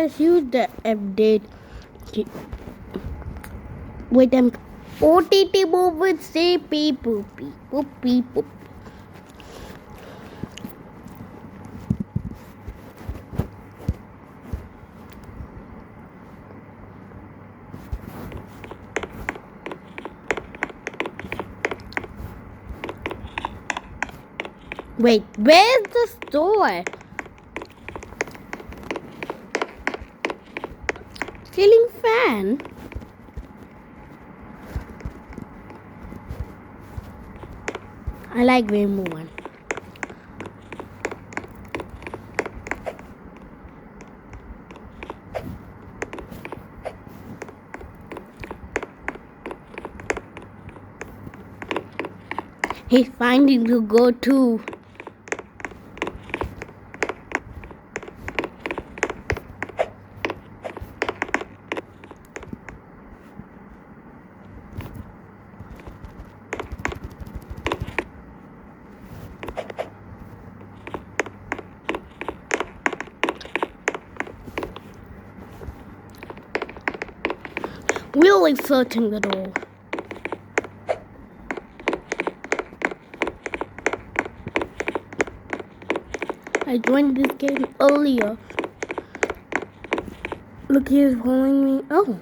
just use the update with them OTT movies say beep boop beep boop beep boop. Wait, where's the store? Ceiling fan? I like rainbow one. He's finding to go to. Really searching the door. I joined this game earlier. Look, he's following me. Oh.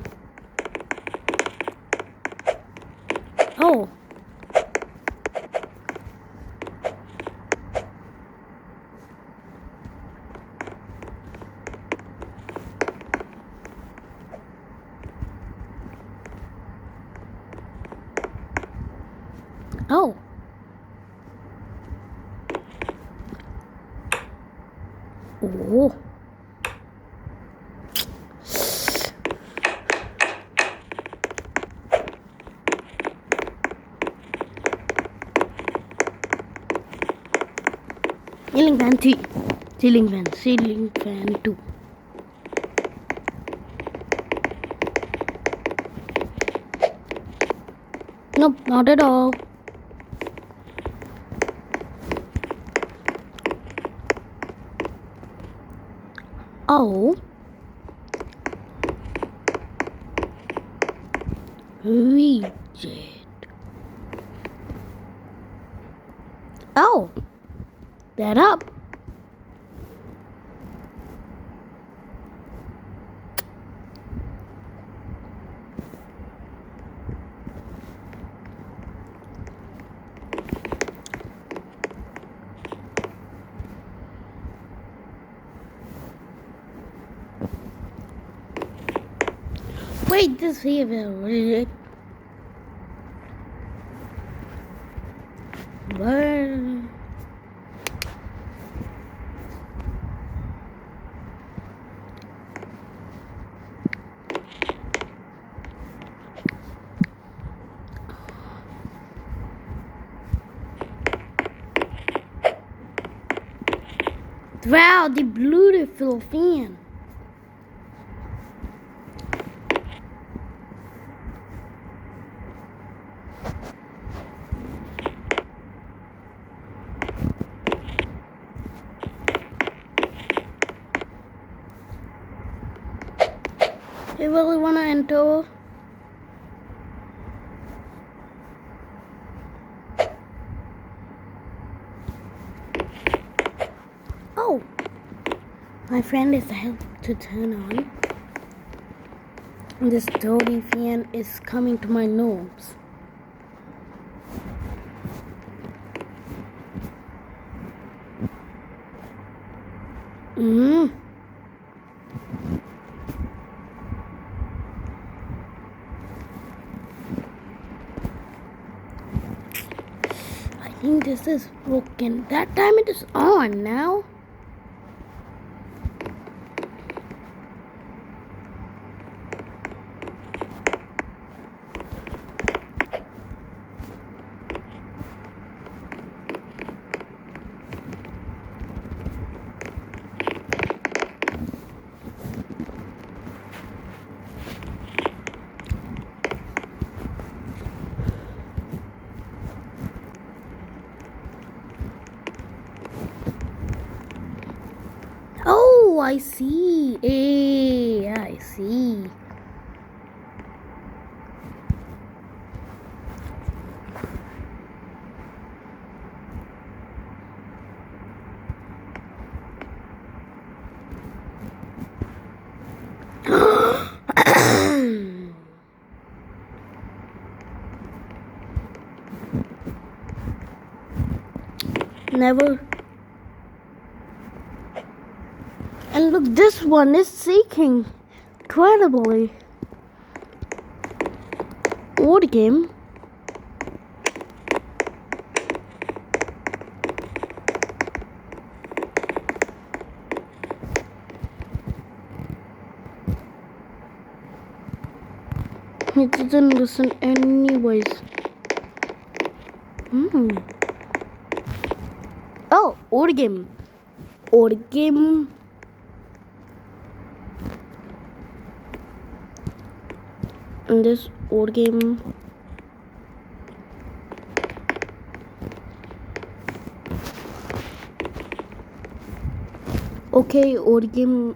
Oh. Oh. Oh. Ceiling fan 3. Ceiling fan 2. Nope, not at all. Oh. Read it. Oh. That up. Wait, this here will read it. Burn. Wow, the beautiful fan. You really want to enter? Oh, my friend is help to turn on. And this dirty fan is coming to my nose. I think this is broken. That time it is on now. I see. Hey, I see. Never. And look, this one is seeking incredibly. What game? He didn't listen anyways. Oh, old game. Old game. And this old game. Okay, old game.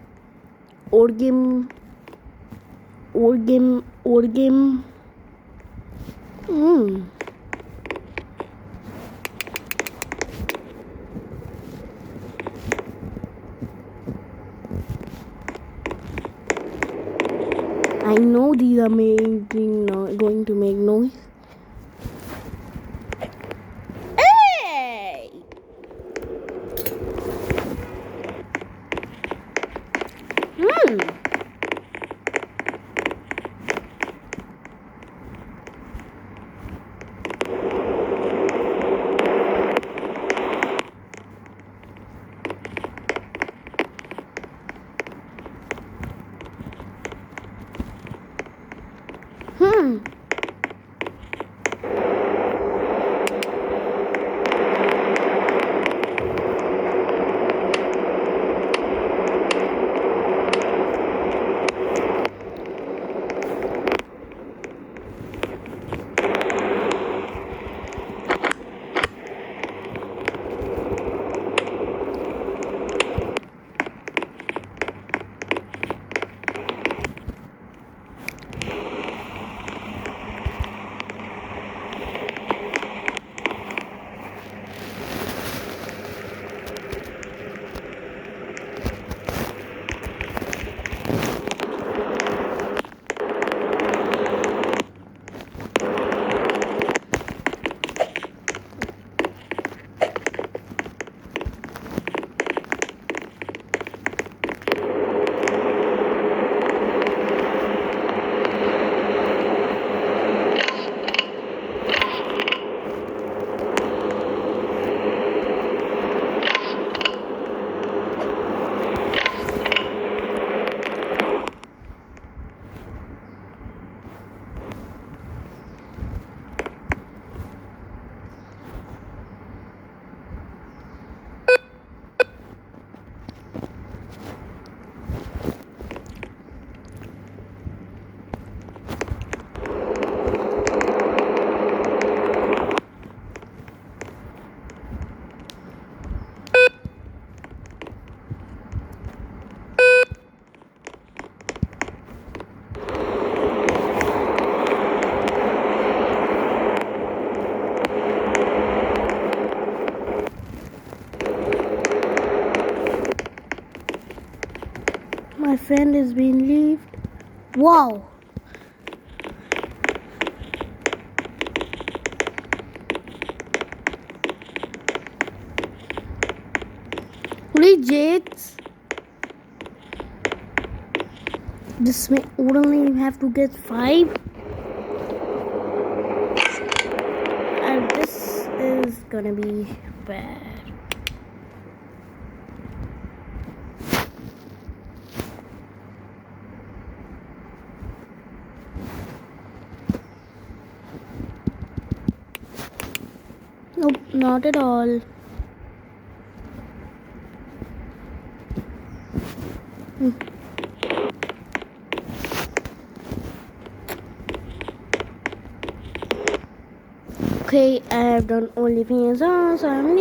Old game. Old game. Old game. I know these are going to make noise. Hey! My friend is being left. Wow. Legit. This may only have to get 5. And this is gonna be bad. Nope, not at all. Okay, I have done only things, so I'm leaving.